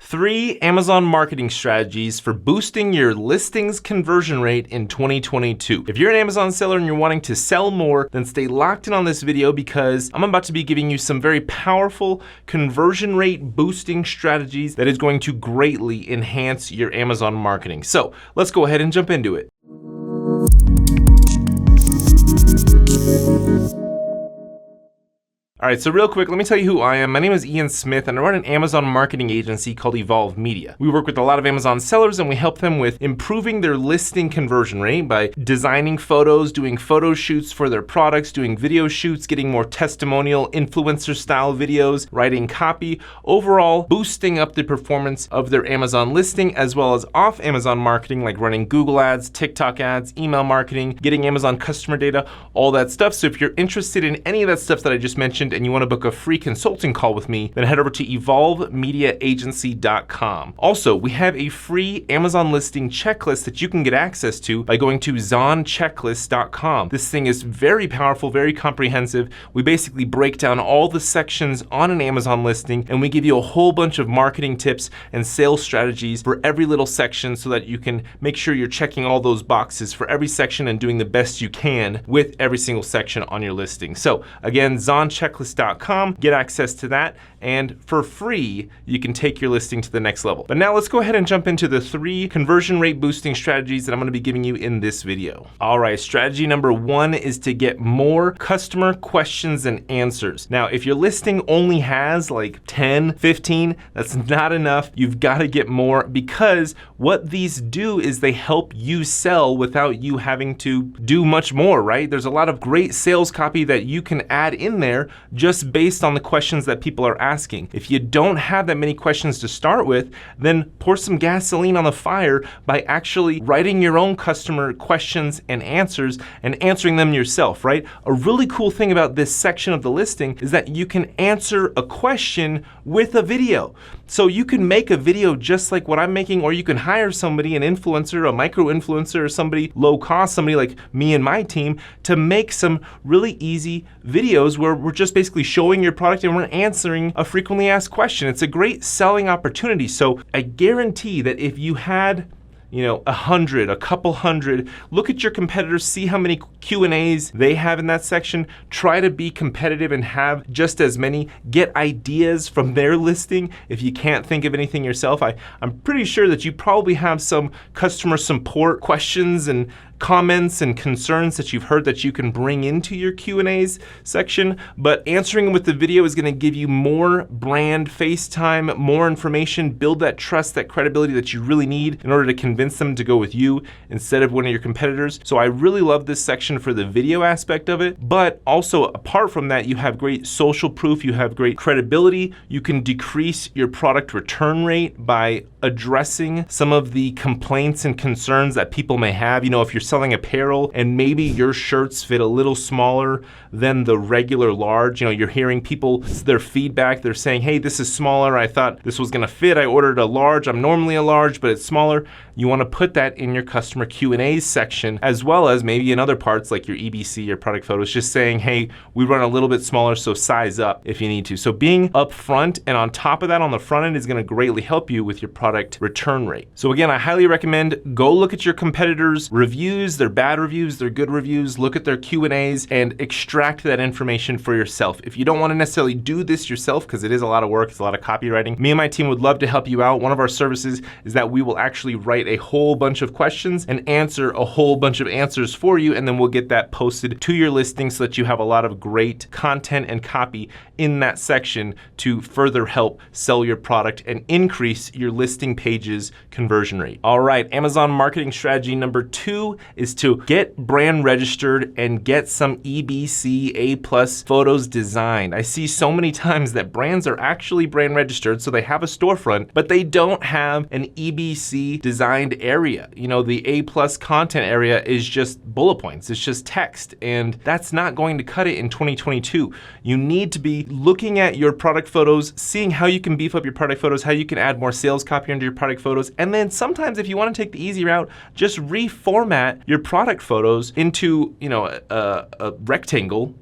3 Amazon marketing strategies for boosting your listings conversion rate in 2022. If you're an Amazon seller and you're wanting to sell more, then stay locked in on this video because I'm about to be giving you some very powerful conversion rate boosting strategies that is going to greatly enhance your Amazon marketing. So let's go ahead and jump into it. All right, so real quick, let me tell you who I am. My name is Ian Smith, and I run an Amazon marketing agency called Evolve Media. We work with a lot of Amazon sellers, and we help them with improving their listing conversion rate by designing photos, doing photo shoots for their products, doing video shoots, getting more testimonial influencer style videos, writing copy, overall boosting up the performance of their Amazon listing, as well as off Amazon marketing like running Google ads, TikTok ads, email marketing, getting Amazon customer data, all that stuff. So if you're interested in any of that stuff that I just mentioned, and you want to book a free consulting call with me, then head over to evolvemediaagency.com. Also, we have a free Amazon listing checklist that you can get access to by going to zonchecklist.com. This thing is very powerful, very comprehensive. We basically break down all the sections on an Amazon listing, and we give you a whole bunch of marketing tips and sales strategies for every little section so that you can make sure you're checking all those boxes for every section and doing the best you can with every single section on your listing. So again, zonchecklist.com, get access to that, and for free, you can take your listing to the next level. But now let's go ahead and jump into the 3 conversion rate boosting strategies that I'm gonna be giving you in this video. All right, strategy number 1 is to get more customer questions and answers. Now, if your listing only has like 10, 15, that's not enough. You've gotta get more, because what these do is they help you sell without you having to do much more, right? There's a lot of great sales copy that you can add in there just based on the questions that people are asking. If you don't have that many questions to start with, then pour some gasoline on the fire by actually writing your own customer questions and answers and answering them yourself, right? A really cool thing about this section of the listing is that you can answer a question with a video. So you can make a video just like what I'm making, or you can hire somebody, an influencer, a micro influencer, or somebody low cost, somebody like me and my team, to make some really easy videos where we're just basically showing your product and we're answering a frequently asked question. It's a great selling opportunity. So I guarantee that if you had 100, a couple hundred, look at your competitors, see how many Q&As they have in that section, try to be competitive and have just as many, get ideas from their listing. If you can't think of anything yourself, I'm pretty sure that you probably have some customer support questions and comments and concerns that you've heard that you can bring into your Q&As section, but answering them with the video is gonna give you more brand face time, more information, build that trust, that credibility that you really need in order to convince them to go with you instead of one of your competitors. So I really love this section for the video aspect of it, but also apart from that, you have great social proof, you have great credibility, you can decrease your product return rate by addressing some of the complaints and concerns that people may have. If you're selling apparel and maybe your shirts fit a little smaller than the regular large, you're hearing people, their feedback, they're saying, hey, this is smaller, I thought this was gonna fit, I ordered a large, I'm normally a large, but it's smaller. You wanna put that in your customer Q&A section, as well as maybe in other parts like your EBC, your product photos, just saying, hey, we run a little bit smaller, so size up if you need to. So being upfront and on top of that on the front end is gonna greatly help you with your product return rate. So again, I highly recommend go look at your competitors' reviews, their bad reviews, their good reviews, look at their Q&As and extract that information for yourself. If you don't wanna necessarily do this yourself, because it is a lot of work, it's a lot of copywriting, me and my team would love to help you out. One of our services is that we will actually write a whole bunch of questions and answer a whole bunch of answers for you, and then we'll get that posted to your listing so that you have a lot of great content and copy in that section to further help sell your product and increase your listing pages conversion rate. All right, Amazon marketing strategy number 2 is to get brand registered and get some EBC A+ photos designed. I see so many times that brands are actually brand registered, so they have a storefront, but they don't have an EBC designed area. The A+ content area is just bullet points, it's just text, and that's not going to cut it in 2022. You need to be looking at your product photos, seeing how you can beef up your product photos, how you can add more sales copy into your product photos, and then sometimes if you want to take the easy route, just reformat your product photos into a rectangle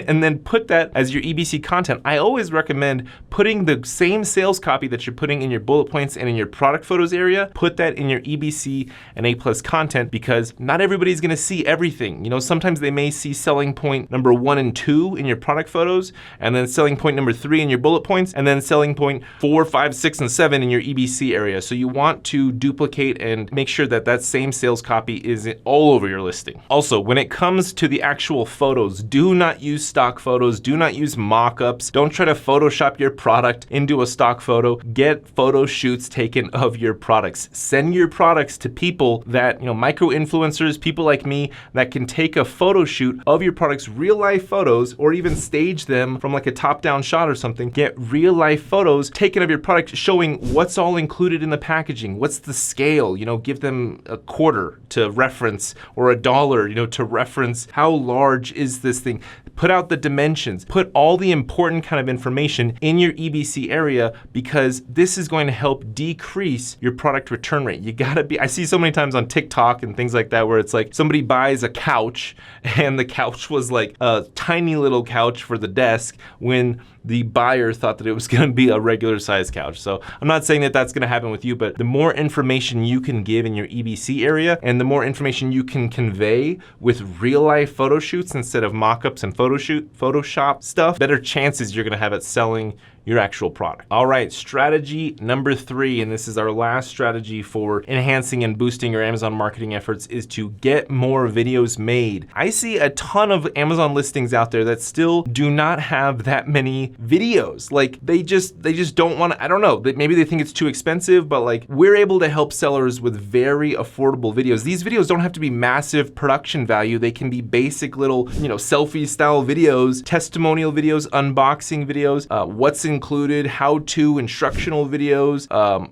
and then put that as your EBC content. I always recommend putting the same sales copy that you're putting in your bullet points and in your product photos area, put that in your EBC and A+ content, because not everybody's gonna see everything. You know, sometimes they may see selling point number 1 and 2 in your product photos, and then selling point number 3 in your bullet points, and then selling point 4, 5, 6, and 7 in your EBC area. So you want to duplicate and make sure that that same sales copy is all over your listing. Also, when it comes to the actual photos, do not use stock photos, do not use mock-ups, don't try to Photoshop your product into a stock photo. Get photo shoots taken of your products. Send your products to people that, you know, micro-influencers, people like me, that can take a photo shoot of your products, real-life photos, or even stage them from like a top-down shot or something. Get real-life photos taken of your product showing what's all included in the packaging, what's the scale, you know, give them a quarter to reference, or $1, you know, to reference how large is this thing. Put out the dimensions, put all the important kind of information in your EBC area, because this is going to help decrease your product return rate. You gotta be, I see so many times on TikTok and things like that where it's like somebody buys a couch and the couch was like a tiny little couch for the desk when the buyer thought that it was gonna be a regular size couch. So I'm not saying that that's gonna happen with you, but the more information you can give in your EBC area and the more information you can convey with real life photo shoots instead of mock-ups and Photoshop stuff, better chances you're gonna have at selling your actual product. All right, strategy number 3, and this is our last strategy for enhancing and boosting your Amazon marketing efforts, is to get more videos made. I see a ton of Amazon listings out there that still do not have that many videos. Like they just don't want to, I don't know, maybe they think it's too expensive, but like we're able to help sellers with very affordable videos. These videos don't have to be massive production value. They can be basic little, you know, selfie style videos, testimonial videos, unboxing videos, what's included, how-to instructional videos,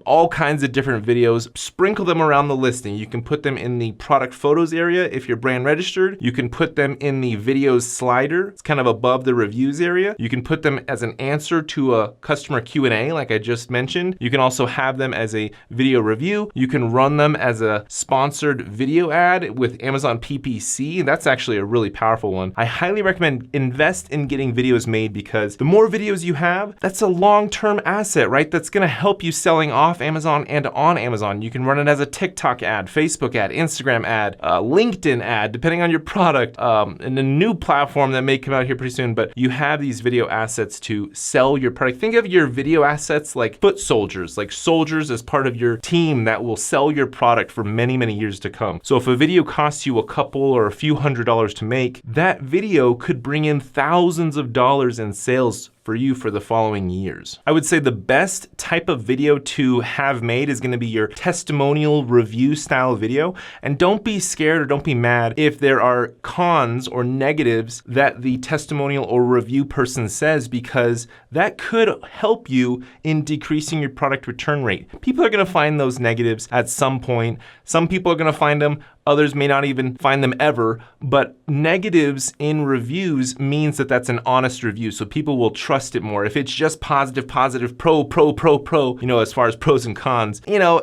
all kinds of different videos. Sprinkle them around the listing. You can put them in the product photos area if you're brand registered. You can put them in the videos slider. It's kind of above the reviews area. You can put them as an answer to a customer Q&A like I just mentioned. You can also have them as a video review. You can run them as a sponsored video ad with Amazon PPC. That's actually a really powerful one. I highly recommend invest in getting videos made, because the more videos you have, that's a long-term asset, right? That's gonna help you selling off Amazon and on Amazon. You can run it as a TikTok ad, Facebook ad, Instagram ad, LinkedIn ad, depending on your product, and a new platform that may come out here pretty soon, but you have these video assets to sell your product. Think of your video assets like foot soldiers, like soldiers as part of your team that will sell your product for many, many years to come. So if a video costs you a couple or a few $100s to make, that video could bring in thousands of dollars in sales for you for the following years. I would say the best type of video to have made is gonna be your testimonial review style video. And don't be scared or don't be mad if there are cons or negatives that the testimonial or review person says, because that could help you in decreasing your product return rate. People are gonna find those negatives at some point. Some people are gonna find them, others may not even find them ever, but negatives in reviews means that that's an honest review, so people will trust it more. If it's just positive, pro, you know, as far as pros and cons, you know,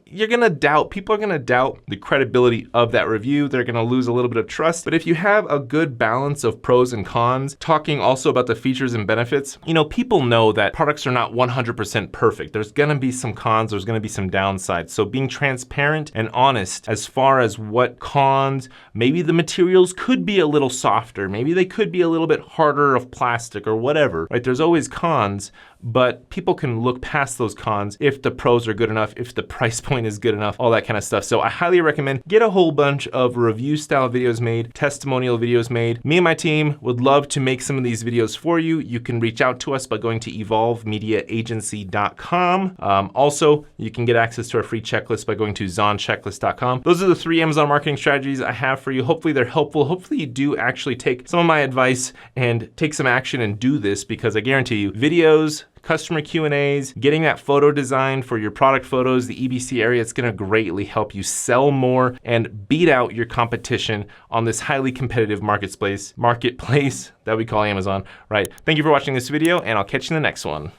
you're gonna doubt, people are gonna doubt the credibility of that review. They're gonna lose a little bit of trust. But if you have a good balance of pros and cons, talking also about the features and benefits, you know, people know that products are not 100% perfect. There's gonna be some cons, there's gonna be some downsides. So being transparent and honest as far as what cons, maybe the materials could be a little softer, maybe they could be a little bit harder of plastic or whatever, right? There's always cons, but people can look past those cons if the pros are good enough, if the price point is good enough, all that kind of stuff. So I highly recommend get a whole bunch of review style videos made, testimonial videos made. Me and my team would love to make some of these videos for you. You can reach out to us by going to evolvemediaagency.com. Also, you can get access to our free checklist by going to zonchecklist.com. Those are the 3 Amazon marketing strategies I have for you. Hopefully they're helpful. Hopefully you do actually take some of my advice and take some action and do this, because I guarantee you, videos, customer Q&As, getting that photo design for your product photos, the EBC area, it's gonna greatly help you sell more and beat out your competition on this highly competitive marketplace that we call Amazon, right? Thank you for watching this video, and I'll catch you in the next one.